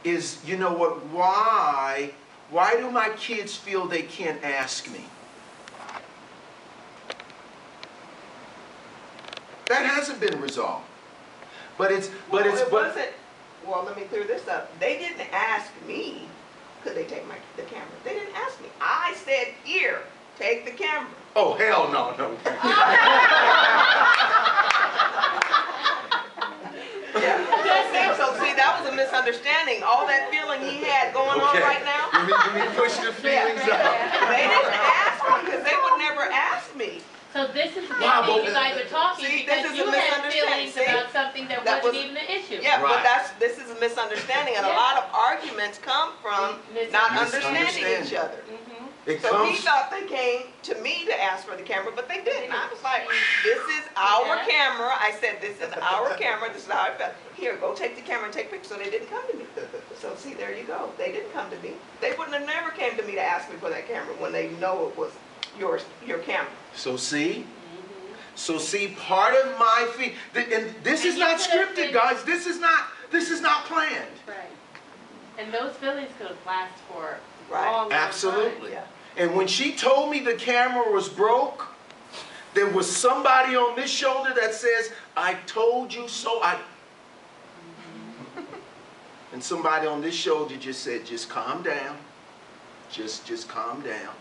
is, you know what, why do my kids feel they can't ask me? That hasn't been resolved. But it's, well, it wasn't, well, let me clear this up. They didn't ask me, could they take the camera? They didn't ask me. I said, here, take the camera. Oh, hell no, no. Yeah. So see, that was a misunderstanding. All that feeling he had going on right now. Let me push the feelings out. They didn't ask me because they would never ask me. So this is the thing you guys are talking because you had feelings about something that wasn't even an issue. Yeah, right. But this is a misunderstanding, and a lot of arguments come from not understanding each other. So he thought they came to me to ask for the camera, but they didn't. I was like, this is our camera. I said, this is our camera. This is how I felt. Here, go take the camera and take pictures. So they didn't come to me. So see, there you go. They didn't come to me. They wouldn't have never came to me to ask me for that camera when they know it was your camera. So see? So see, part of my fee, and this is not scripted, guys. This is not planned. Right. And those feelings could have lasted for a long time. Absolutely. Yeah. And when she told me the camera was broke, there was somebody on this shoulder that says, I told you so. And somebody on this shoulder just said, just calm down. Just calm down.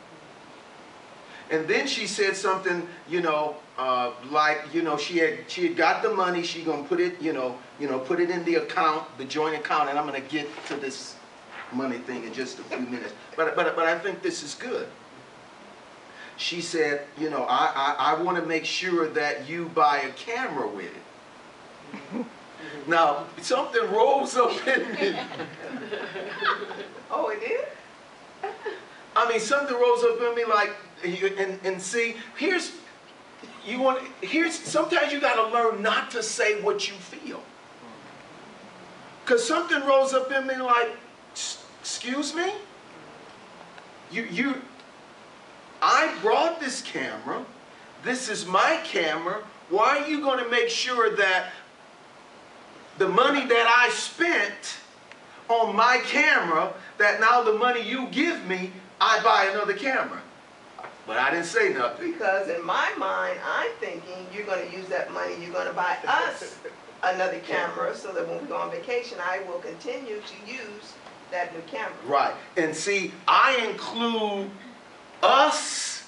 And then she said something, you know, like, you know, she had got the money. She gonna put it, put it in the account, the joint account, and I'm gonna get to this money thing in just a few minutes. But I think this is good. She said, you know, I want to make sure that you buy a camera with it. Now, something rose up in me. Oh, it did? I mean, something rose up in me like, and see, sometimes you got to learn not to say what you feel. Because something rose up in me like, excuse me? I brought this camera. This is my camera. Why are you going to make sure that the money that I spent on my camera, that now the money you give me, I buy another camera? But I didn't say nothing. Because in my mind, I'm thinking you're going to use that money, you're going to buy us another camera so that when we go on vacation, I will continue to use that new camera. Right. And see, I include us.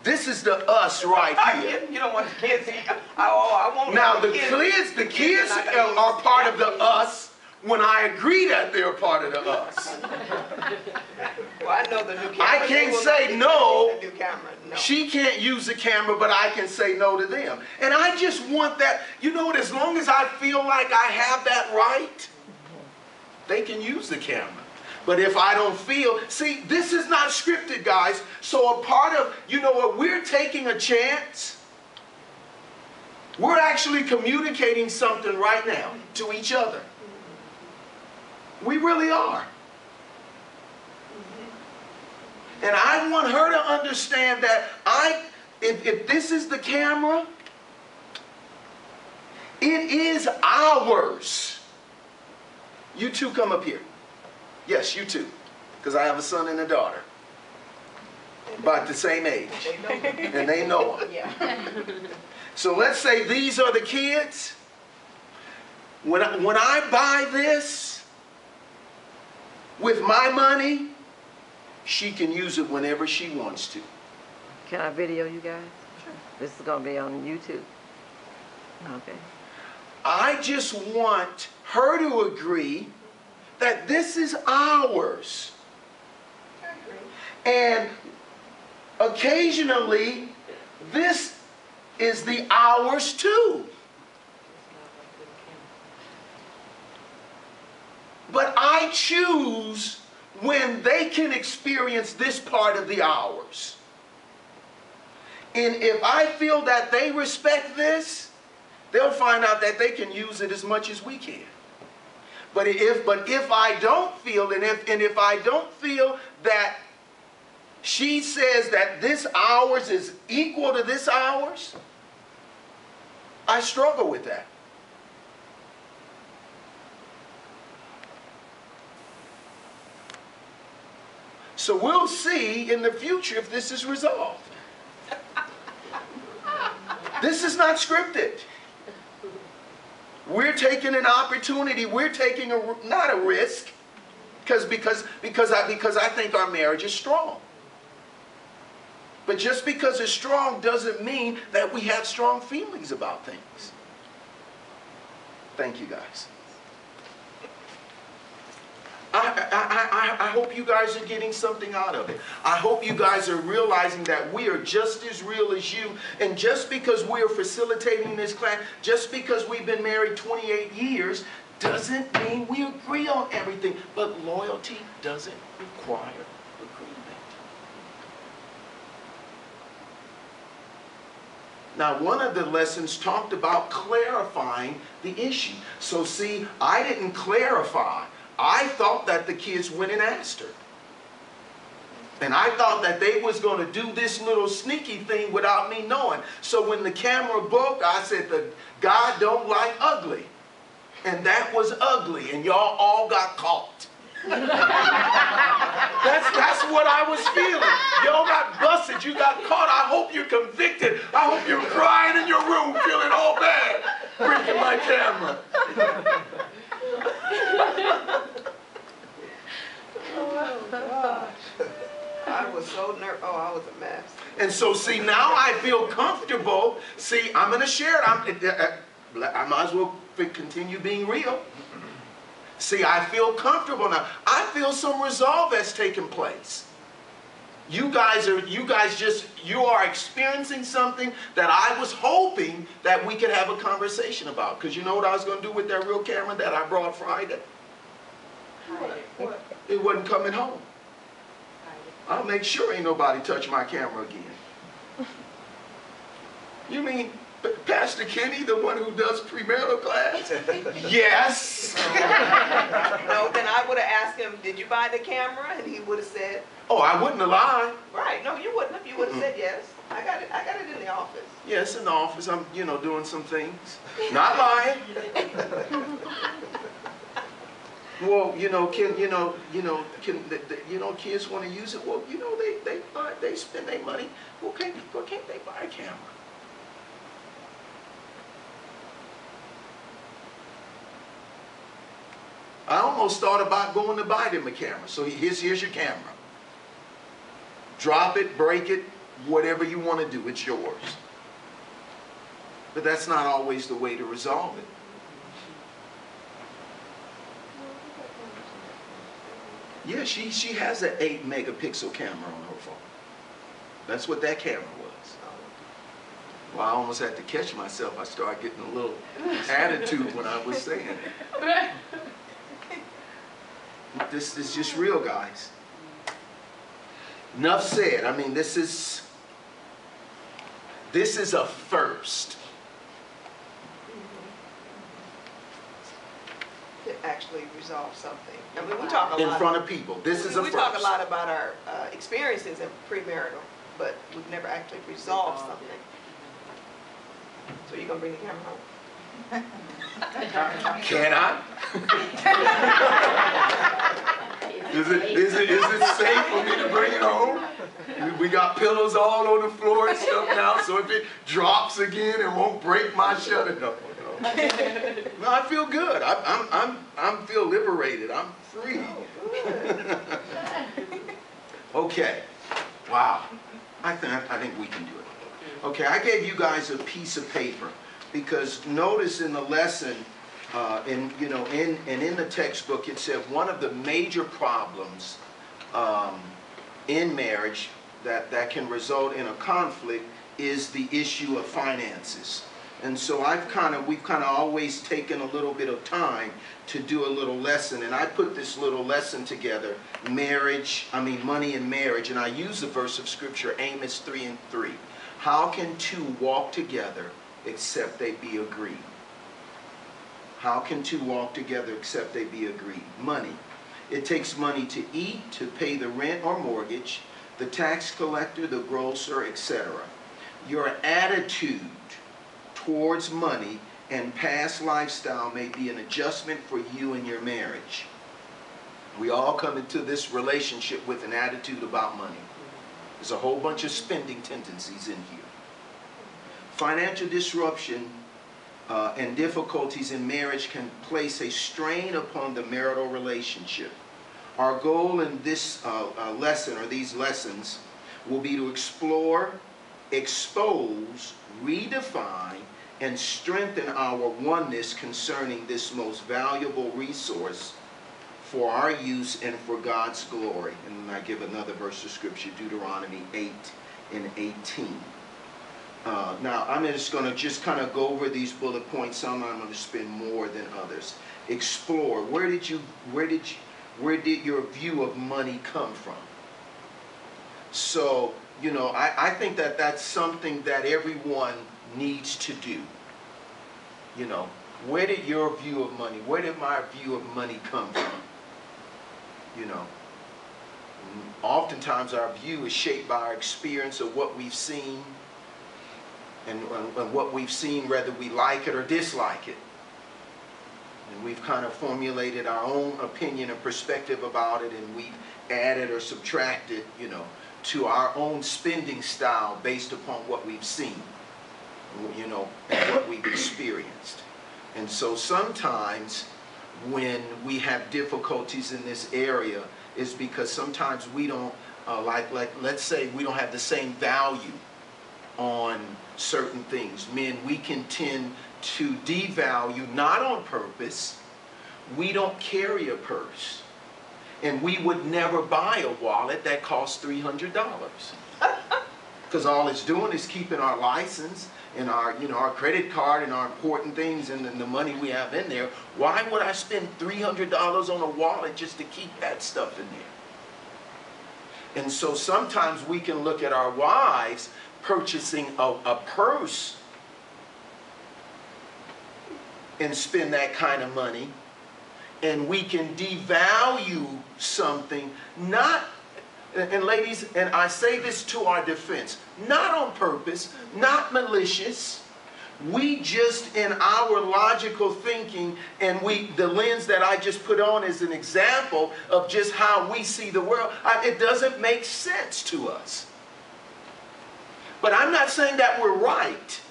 This is the us right here. You don't want the kids. I won't. Now the kids are part of the us when I agree that they're part of the us. Well, I know the new camera. I can't say no. The new camera. No. She can't use the camera, but I can say no to them. And I just want that, you know what, as long as I feel like I have that right, they can use the camera. But if I don't feel, see, this is not scripted, guys. So a part of, you know what, we're taking a chance. We're actually communicating something right now to each other. We really are. And I want her to understand that if this is the camera, it is ours. You two come up here. Yes, you too. Because I have a son and a daughter. About the same age. And they know them. Yeah. So let's say these are the kids. When I buy this with my money, she can use it whenever she wants to. Can I video you guys? Sure. This is going to be on YouTube. Okay. I just want her to agree that this is ours. I agree. And occasionally, this is the ours too. But I choose when they can experience this part of the ours. And if I feel that they respect this, they'll find out that they can use it as much as we can. But if I don't feel, and if I don't feel that she says that this ours is equal to this ours, I struggle with that. So we'll see in the future if this is resolved. This is not scripted. We're taking an opportunity. We're taking not a risk, because I think our marriage is strong. But just because it's strong doesn't mean that we have strong feelings about things. Thank you, guys. I hope you guys are getting something out of it. I hope you guys are realizing that we are just as real as you. And just because we are facilitating this class, just because we've been married 28 years, doesn't mean we agree on everything. But loyalty doesn't require agreement. Now, one of the lessons talked about clarifying the issue. So see, I didn't clarify. I thought that the kids went and asked her. And I thought that they was going to do this little sneaky thing without me knowing. So when the camera broke, I said, God don't like ugly. And that was ugly. And y'all all got caught. That's what I was feeling. Y'all got busted. You got caught. I hope you're convicted. I hope you're crying in your room feeling all bad. Breaking my camera. Oh, gosh. I was so nervous. Oh, I was a mess. And so, see, now I feel comfortable. See, I'm going to share it. I might as well continue being real. See, I feel comfortable now. I feel some resolve that's taken place. You are experiencing something that I was hoping that we could have a conversation about. Because you know what I was going to do with that real camera that I brought Friday? What? It wasn't coming home. I'll make sure ain't nobody touch my camera again. You mean Pastor Kenny, the one who does premarital class? Yes. No, then I would have asked him, did you buy the camera? And he would have said, oh, I wouldn't have lied. Right. No, you wouldn't have. You would have said yes. I got it in the office. Yes, in the office. I'm, doing some things. Not lying. Well, kids want to use it. Well, they spend their money. Well, can't they buy a camera? I almost thought about going to buy them a camera. So here's your camera. Drop it, break it, whatever you want to do, it's yours. But that's not always the way to resolve it. Yeah, she has an 8-megapixel camera on her phone. That's what that camera was. Well, I almost had to catch myself. I started getting a little attitude when I was saying it. This is just real, guys. Enough said. I mean, this is a first. To actually resolve something. I mean, we talk a lot in front of people. This is a first. We talk a lot about our experiences in premarital, but we've never actually resolved something. So you're gonna bring the camera home? Can I? Is it safe for me to bring it home? We got pillows all on the floor and stuff now, so if it drops again, it won't break my shutter. No, I feel good. I feel liberated. I'm free. Okay. Wow. I think we can do it. Okay, I gave you guys a piece of paper because notice in the lesson, in the textbook, it said one of the major problems in marriage that can result in a conflict is the issue of finances. And so we've kind of always taken a little bit of time to do a little lesson, and I put this little lesson together, money and marriage, and I use the verse of scripture, Amos 3:3. How can two walk together except they be agreed? How can two walk together except they be agreed? Money. It takes money to eat, to pay the rent or mortgage, the tax collector, the grocer, etc. Your attitude towards money and past lifestyle may be an adjustment for you and your marriage. We all come into this relationship with an attitude about money. There's a whole bunch of spending tendencies in here. Financial disruption and difficulties in marriage can place a strain upon the marital relationship. Our goal in this lesson, or these lessons, will be to explore, expose, redefine, and strengthen our oneness concerning this most valuable resource for our use and for God's glory. And then I give another verse of scripture, Deuteronomy 8:18. Now, I'm just going to kind of go over these bullet points. Some I'm going to spend more than others. Explore. Where did your view of money come from? So, you know, I think that that's something that everyone needs to do. You know, where did your view of money, where did my view of money come from? You know, oftentimes our view is shaped by our experience of what we've seen, and what we've seen, whether we like it or dislike it. And we've kind of formulated our own opinion and perspective about it, and we've added or subtracted, you know, to our own spending style based upon what we've seen, you know, and what we've experienced. And so sometimes when we have difficulties in this area is because sometimes we don't, let's say we don't have the same value on certain things. Men, we can tend to devalue, not on purpose. We don't carry a purse. And we would never buy a wallet that costs $300. Because all it's doing is keeping our license and our, you know, our credit card and our important things and the money we have in there. Why would I spend $300 on a wallet just to keep that stuff in there? And so sometimes we can look at our wives purchasing a purse and spend that kind of money, and we can devalue something, not, and ladies, and I say this to our defense, not on purpose, not malicious. We just, in our logical thinking, and the lens that I just put on as an example of just how we see the world, it doesn't make sense to us. But I'm not saying that we're right.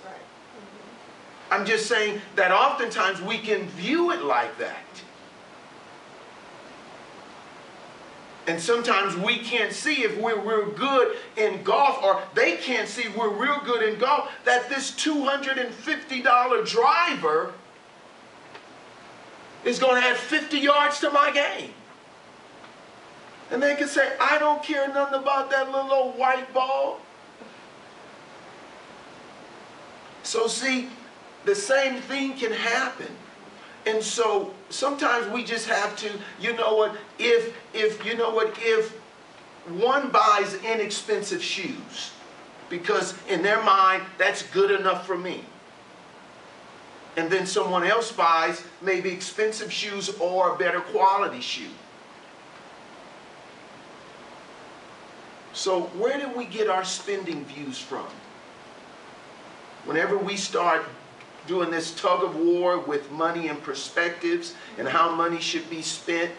I'm just saying that oftentimes we can view it like that. And sometimes we can't see if we're real good in golf, or they can't see we're real good in golf, that this $250 driver is going to add 50 yards to my game. And they can say, I don't care nothing about that little old white ball. So see, the same thing can happen. And so sometimes we just have to, you know what, if one buys inexpensive shoes, because in their mind that's good enough for me, and then someone else buys maybe expensive shoes or a better quality shoe. So where do we get our spending views from? Whenever we start doing this tug of war with money and perspectives and how money should be spent,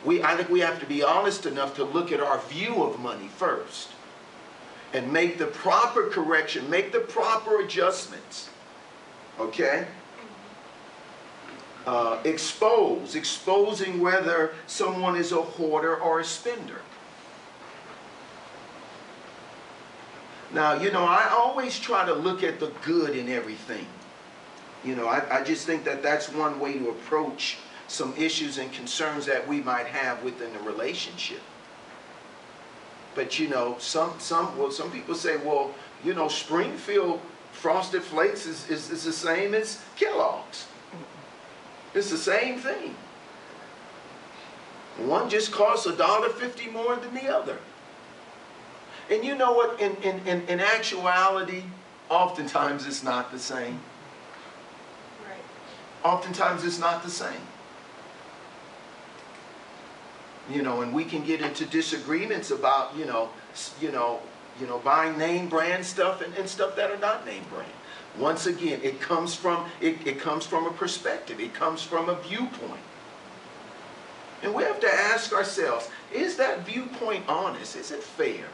I think we have to be honest enough to look at our view of money first and make the proper correction, make the proper adjustments. Okay? Exposing whether someone is a hoarder or a spender. Now, you know, I always try to look at the good in everything. You know, I just think that that's one way to approach some issues and concerns that we might have within the relationship. But, you know, some people say, well, you know, Springfield Frosted Flakes is the same as Kellogg's. It's the same thing. One just costs $1.50 more than the other. And you know what, in actuality, oftentimes it's not the same. Right. Oftentimes it's not the same. You know, and we can get into disagreements about, buying name brand stuff and stuff that are not name brand. Once again, it comes from a perspective. It comes from a viewpoint. And we have to ask ourselves, is that viewpoint honest? Is it fair?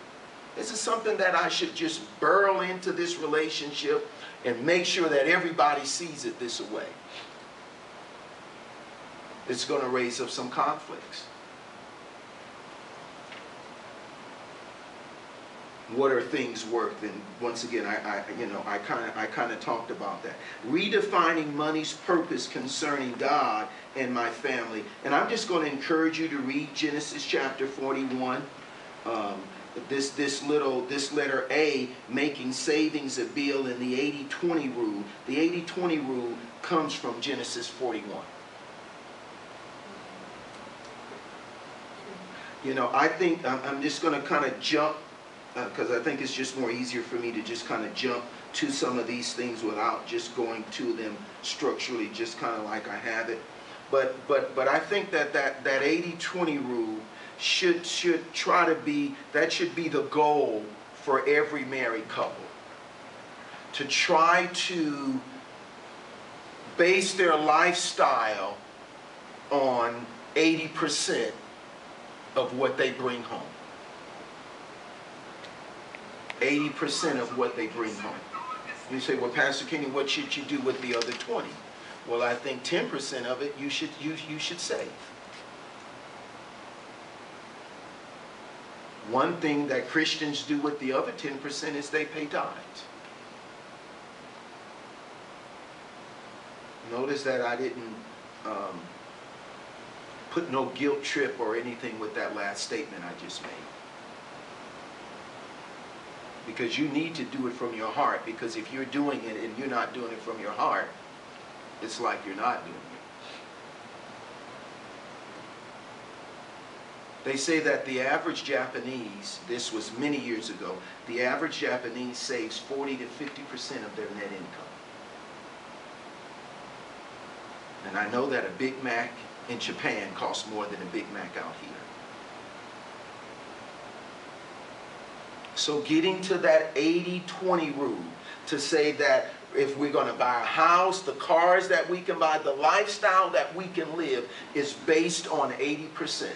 Is it something that I should just burrow into this relationship and make sure that everybody sees it this way? It's going to raise up some conflicts. What are things worth? And once again, I kind of talked about that. Redefining money's purpose concerning God and my family. And I'm just going to encourage you to read Genesis chapter 41. This letter A, making savings a bill, in the 80-20 rule. The 80-20 rule comes from Genesis 41. You know, I think I'm just going to kind of jump, because I think it's just more easier for me to just kind of jump to some of these things without just going to them structurally, just kind of like I have it. But I think that 80-20 rule should try to be, that should be the goal for every married couple. To try to base their lifestyle on 80% of what they bring home. 80% of what they bring home. You say, well, Pastor Kenny, what should you do with the other 20? Well, I think 10% of it you should save. One thing that Christians do with the other 10% is they pay tithes. Notice that I didn't put no guilt trip or anything with that last statement I just made. Because you need to do it from your heart. Because if you're doing it and you're not doing it from your heart, it's like you're not doing it. They say that the average Japanese, this was many years ago, the average Japanese saves 40 to 50% of their net income. And I know that a Big Mac in Japan costs more than a Big Mac out here. So getting to that 80-20 rule, to say that if we're going to buy a house, the cars that we can buy, the lifestyle that we can live is based on 80%.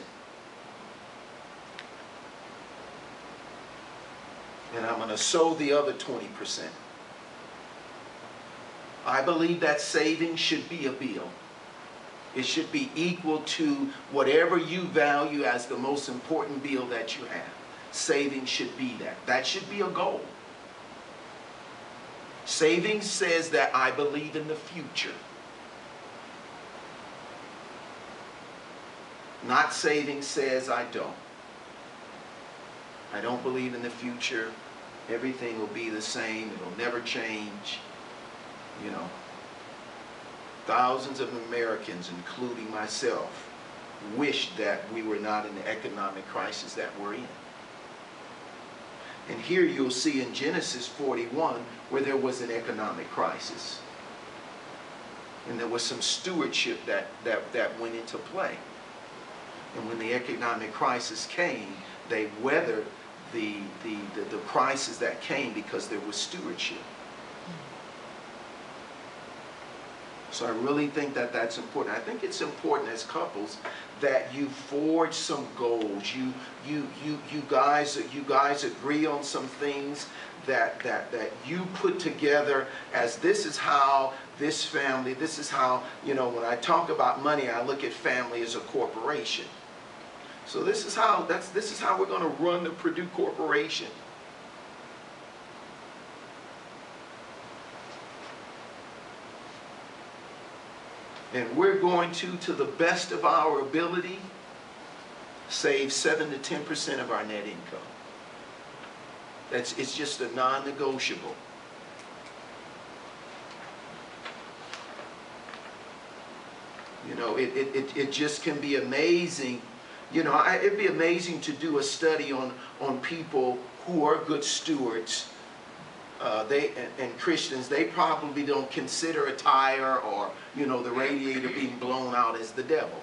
And I'm going to sow the other 20%. I believe that saving should be a bill. It should be equal to whatever you value as the most important bill that you have. Saving should be that. That should be a goal. Saving says that I believe in the future. Not saving says I don't. I don't believe in the future. Everything will be the same. It'll never change. You know. Thousands of Americans, including myself, wish that we were not in the economic crisis that we're in. And here you'll see in Genesis 41 where there was an economic crisis. And there was some stewardship that went into play. And when the economic crisis came, they weathered the crisis that came because there was stewardship. So I really think that that's important. I think it's important as couples that you forge some goals. You guys agree on some things that you put together as this is how this family, this is how, you know, when I talk about money, I look at family as a corporation. So this is how we're going to run the Purdue Corporation. And we're going to the best of our ability, save 7 to 10% of our net income. It's just a non-negotiable. You know, it just can be amazing. You know, it'd be amazing to do a study on people who are good stewards. And Christians, they probably don't consider a tire or, you know, the radiator being blown out as the devil.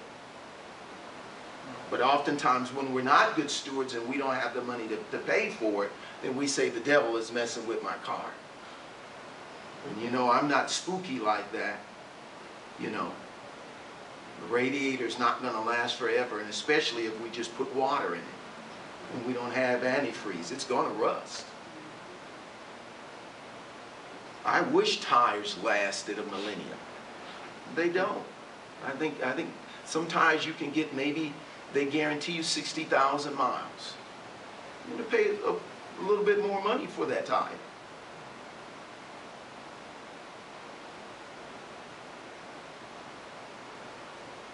But oftentimes when we're not good stewards and we don't have the money to pay for it, then we say the devil is messing with my car. And you know, I'm not spooky like that, you know. The radiator's not going to last forever, and especially if we just put water in it and we don't have antifreeze, it's going to rust. I wish tires lasted a millennium. They don't. I think some tires you can get, maybe they guarantee you 60,000 miles. You're going to pay a little bit more money for that tire.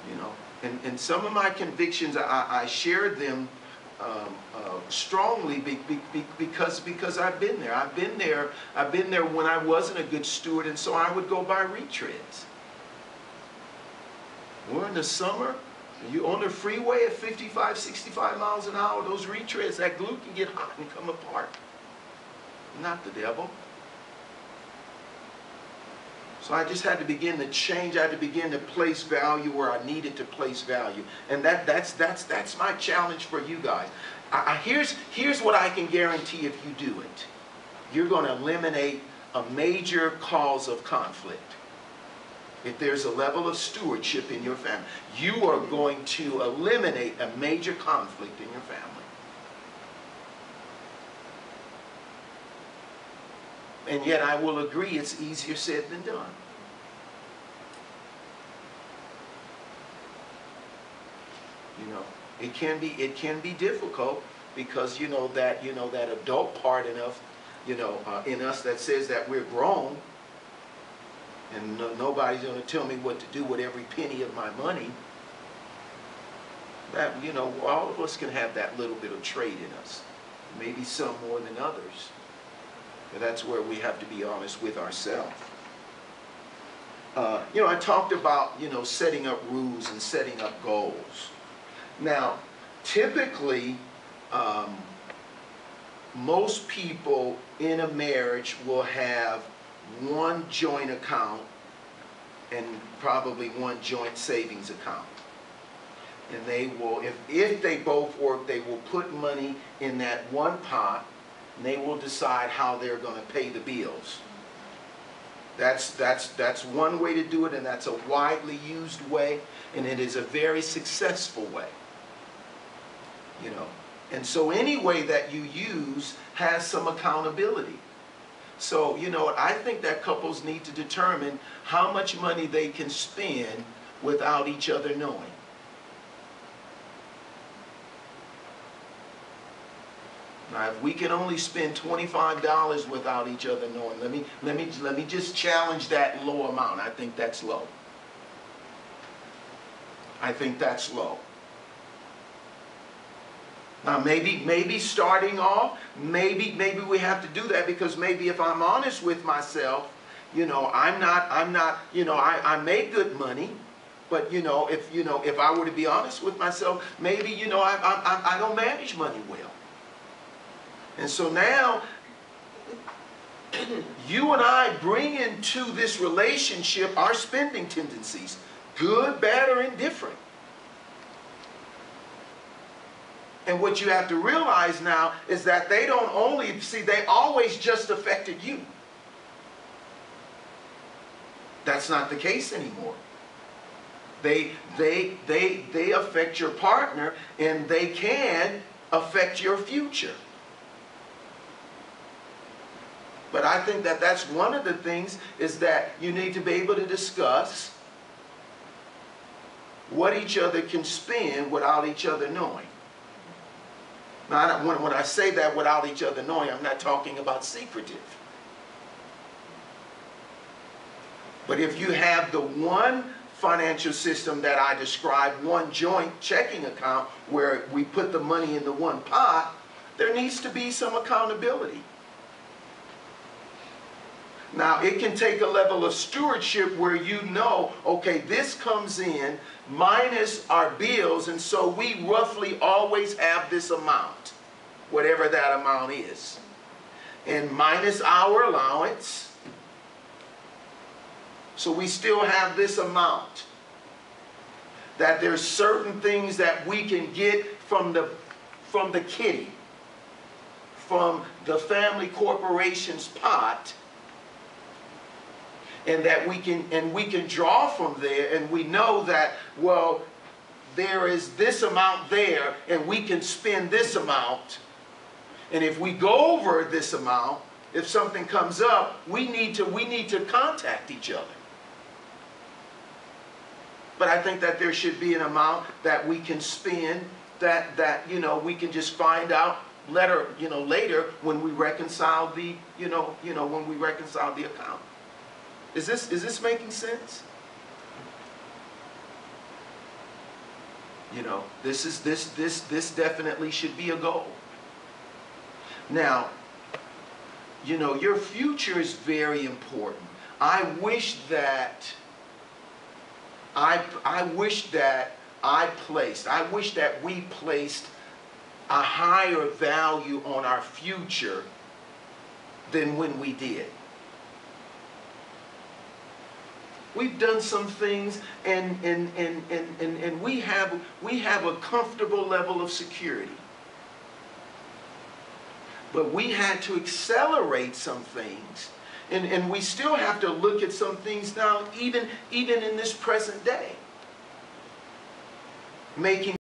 You know, and some of my convictions, I shared them strongly because I've been there. I've been there when I wasn't a good steward, and so I would go by retreads. We're in the summer, you on the freeway at 55, 65 miles an hour, those retreads, that glue can get hot and come apart. Not the devil. So I just had to begin to change. I had to begin to place value where I needed to place value. And that's my challenge for you guys. Here's what I can guarantee if you do it. You're going to eliminate a major cause of conflict. If there's a level of stewardship in your family, you are going to eliminate a major conflict in your family. And yet I will agree it's easier said than done. You know, it can be difficult because that adult part in us that says that we're grown, and nobody's going to tell me what to do with every penny of my money. That all of us can have that little bit of trait in us. Maybe some more than others. But that's where we have to be honest with ourselves. I talked about, setting up rules and setting up goals. Now, typically, most people in a marriage will have one joint account and probably one joint savings account. And they will, if they both work, they will put money in that one pot, and they will decide how they're going to pay the bills. That's one way to do it, and that's a widely used way, and it is a very successful way. And so any way that you use has some accountability. So, I think that couples need to determine how much money they can spend without each other knowing. Now, if we can only spend $25 without each other knowing, let me just challenge that low amount. I think that's low. I think that's low. Now, maybe starting off, maybe we have to do that, because maybe if I'm honest with myself, I make good money, but if I were to be honest with myself, maybe I don't manage money well. And so now, you and I bring into this relationship our spending tendencies, good, bad, or indifferent. And what you have to realize now is that they don't only, they always just affected you. That's not the case anymore. They affect your partner, and they can affect your future. But I think that that's one of the things, is that you need to be able to discuss what each other can spend without each other knowing. Now, when I say that without each other knowing, I'm not talking about secretive. But if you have the one financial system that I described, one joint checking account where we put the money in the one pot, there needs to be some accountability. Now, it can take a level of stewardship where okay, this comes in minus our bills, and so we roughly always have this amount, whatever that amount is, and minus our allowance, so we still have this amount. That there's certain things that we can get from the kitty, from the family corporation's pot. And that we can draw from there, and we know that, well, there is this amount there, and we can spend this amount. And if we go over this amount, if something comes up, we need to contact each other. But I think that there should be an amount that we can spend that we can just find out later when we reconcile the when we reconcile the account. Is this making sense? This definitely should be a goal. Now, your future is very important. I wish that we placed a higher value on our future than when we did. We've done some things, and we have a comfortable level of security. But we had to accelerate some things, and we still have to look at some things now, even in this present day, making